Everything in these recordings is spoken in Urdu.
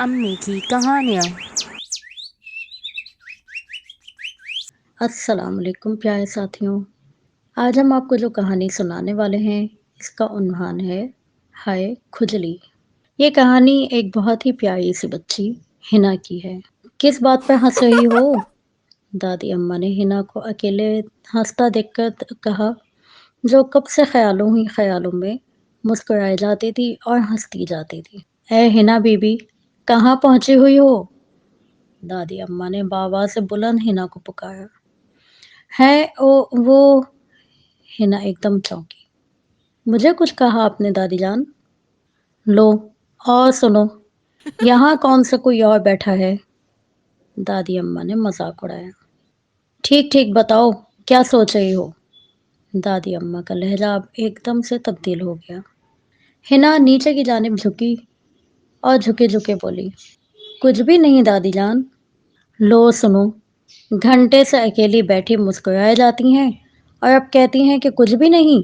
امی کی کہانیاں۔ السلام علیکم پیارے ساتھیوں، آج ہم آپ کو جو کہانی سنانے والے ہیں اس کا عنوان ہے ہائے کھجلی۔ یہ کہانی ایک بہت ہی پیاری سی بچی ہنا کی ہے۔ کس بات پہ ہنس رہی ہو؟ دادی اماں نے ہنا کو اکیلے ہنستا دیکھ کر کہا، جو کب سے خیالوں ہی خیالوں میں مسکرائے جاتی تھی اور ہنستی جاتی تھی۔ اے ہنا بی بی، کہاں پہنچی ہوئی ہو؟ دادی اماں نے بآواز سے بلند ہنا کو پکارا۔ ہے وہ ہنا ایک دم چونکی۔ مجھے کچھ کہا آپ نے دادی جان؟ لو اور سنو، یہاں کون سا کوئی اور بیٹھا ہے؟ دادی اماں نے مذاق اڑایا۔ ٹھیک ٹھیک بتاؤ، کیا سوچ رہی ہو؟ دادی اماں کا لہجہ اب ایک دم سے تبدیل ہو گیا۔ ہنا نیچے کی جانب جھکی اور جھکے جھکے بولی، کچھ بھی نہیں دادی جان۔ لو سنو، گھنٹے سے اکیلی بیٹھی مسکرائے جاتی ہیں اور اب کہتی ہیں کہ کچھ بھی نہیں۔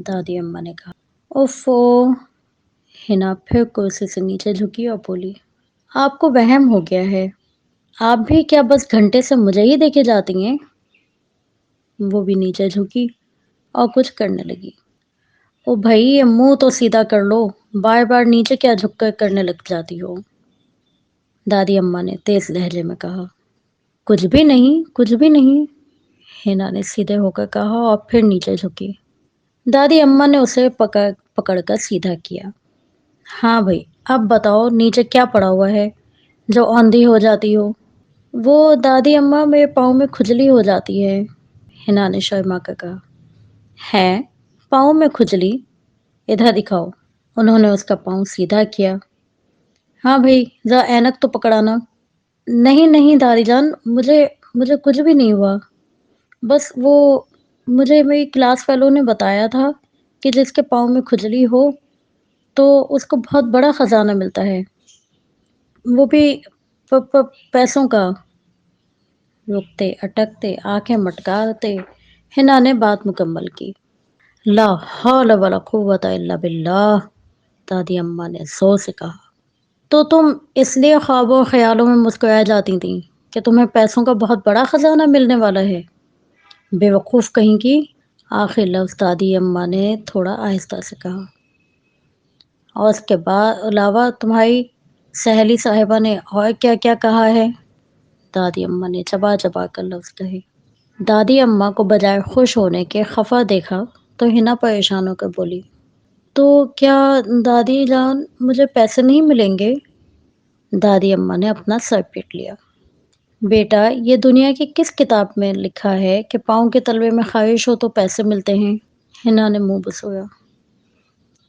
دادی اماں نے کہا۔ اوفو، ہنا پھر کرسی سے نیچے جھکی اور بولی، آپ کو وہم ہو گیا ہے، آپ بھی کیا بس گھنٹے سے مجھے ہی دیکھے جاتی ہیں؟ وہ بھی نیچے جھکی اور کچھ کرنے لگی۔ او بھائی منہ تو سیدھا کر لو، بار بار نیچے کیا جھک کر کرنے لگ جاتی ہو؟ دادی اماں نے تیز لہجے میں کہا۔ کچھ بھی نہیں، کچھ بھی نہیں، ہنا نے سیدھے ہو کر کہا اور پھر نیچے جھکی۔ دادی اماں نے اسے پکڑ کر سیدھا کیا۔ ہاں بھائی، اب بتاؤ نیچے کیا پڑا ہوا ہے جو اوندھی ہو جاتی ہو؟ وہ دادی اماں میرے پاؤں میں کھجلی ہو جاتی ہے، ہنا نے شرما کر کہا۔ ہے پاؤں میں کھجلی؟ ادھر دکھاؤ۔ انہوں نے اس کا پاؤں سیدھا کیا۔ ہاں بھائی، ذرا اینک تو پکڑانا۔ نہیں نہیں دادی جان، مجھے کچھ بھی نہیں ہوا، بس وہ مجھے میری کلاس فیلو نے بتایا تھا کہ جس کے پاؤں میں کھجلی ہو تو اس کو بہت بڑا خزانہ ملتا ہے، وہ بھی پیسوں کا۔ رکتے اٹکتے آنکھیں مٹکاتے ہنا نے بات مکمل کی۔ لا حول ولا قوت الا باللہ، دادی اماں نے زور سے کہا۔ تو تم اس لیے خوابوں خیالوں میں مسکرایا جاتی تھیں کہ تمہیں پیسوں کا بہت بڑا خزانہ ملنے والا ہے؟ بے وقوف کہیں کی، آخر لفظ دادی اماں نے تھوڑا آہستہ سے کہا۔ اور اس کے علاوہ تمہاری سہیلی صاحبہ نے اور کیا کیا کہا ہے؟ دادی اماں نے چبا چبا کر لفظ کہے۔ دادی اماں کو بجائے خوش ہونے کے خفا دیکھا تو ہنا پریشان ہو کر بولی، تو کیا دادی جان مجھے پیسے نہیں ملیں گے؟ دادی اماں نے اپنا سر پیٹ لیا۔ بیٹا، یہ دنیا کی کس کتاب میں لکھا ہے کہ پاؤں کے تلوے میں خواہش ہو تو پیسے ملتے ہیں؟ ہنا نے منہ بسویا۔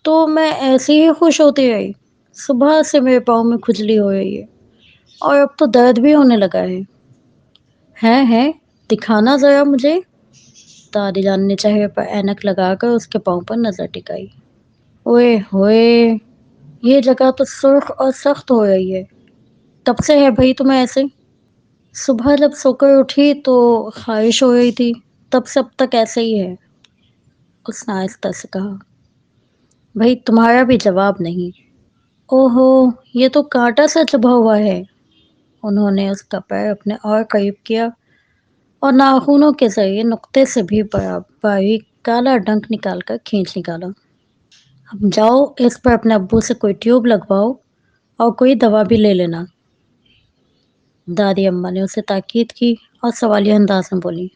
تو میں ایسے ہی خوش ہوتی رہی، صبح سے میرے پاؤں میں کھجلی ہو رہی ہے اور اب تو درد بھی ہونے لگا ہے دکھانا ذرا مجھے۔ دادی جان نے چہرے پر اینک لگا کر اس کے پاؤں پر نظر ٹکائی۔ اوئے ہوئے، یہ جگہ تو سرخ اور سخت ہو رہی ہے، کب سے ہے بھائی تمہیں ایسے؟ صبح جب سو کر اٹھی تو خواہش ہو رہی تھی، تب سے اب تک ایسے ہی ہے، اس نے آہستہ سے کہا۔ بھائی تمہارا بھی جواب نہیں۔ اوہو، یہ تو کانٹا سا چبھا ہوا ہے۔ انہوں نے اس کا پیر اپنے اور قریب کیا اور ناخنوں کے ذریعے نقطے سے بھی باریک کالا ڈنک نکال کر کھینچ نکالا۔ اب جاؤ اس پر اپنے ابو سے کوئی ٹیوب لگواؤ اور کوئی دوا بھی لے لینا۔ دادی اماں نے اسے تاکید کی اور سوالیہ انداز میں بولی،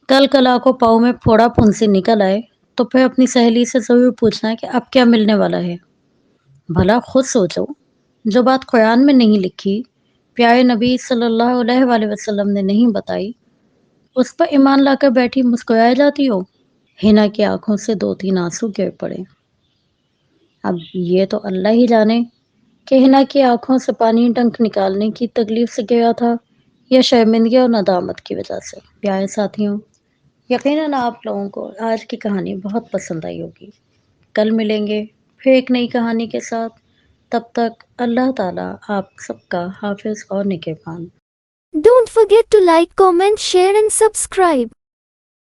کل کلا کو پاؤں میں پھوڑا پھنسی نکل آئے تو پھر اپنی سہیلی سے ضرور پوچھنا کہ اب کیا ملنے والا ہے۔ بھلا خود سوچو، جو بات قرآن میں نہیں لکھی، پیارے نبی صلی اللہ علیہ وآلہ وسلم نے نہیں بتائی، اس پر ایمان لا کر بیٹھی مسکرائے جاتی ہو۔ ہنا کی آنکھوں سے 2-3 آنسو گر پڑے۔ اب یہ تو اللہ ہی جانے کہ ہنا کی آنکھوں سے پانی ڈنک نکالنے کی تکلیف سے گیا تھا یا شرمندگی اور ندامت کی وجہ سے۔ پیارے ساتھیوں، یقیناً آپ لوگوں کو آج کی کہانی بہت پسند آئی ہوگی۔ کل ملیں گے پھر ایک نئی کہانی کے ساتھ، تب تک اللہ تعالیٰ آپ سب کا حافظ اور نگہبان۔ Don't forget to like, comment, share and subscribe.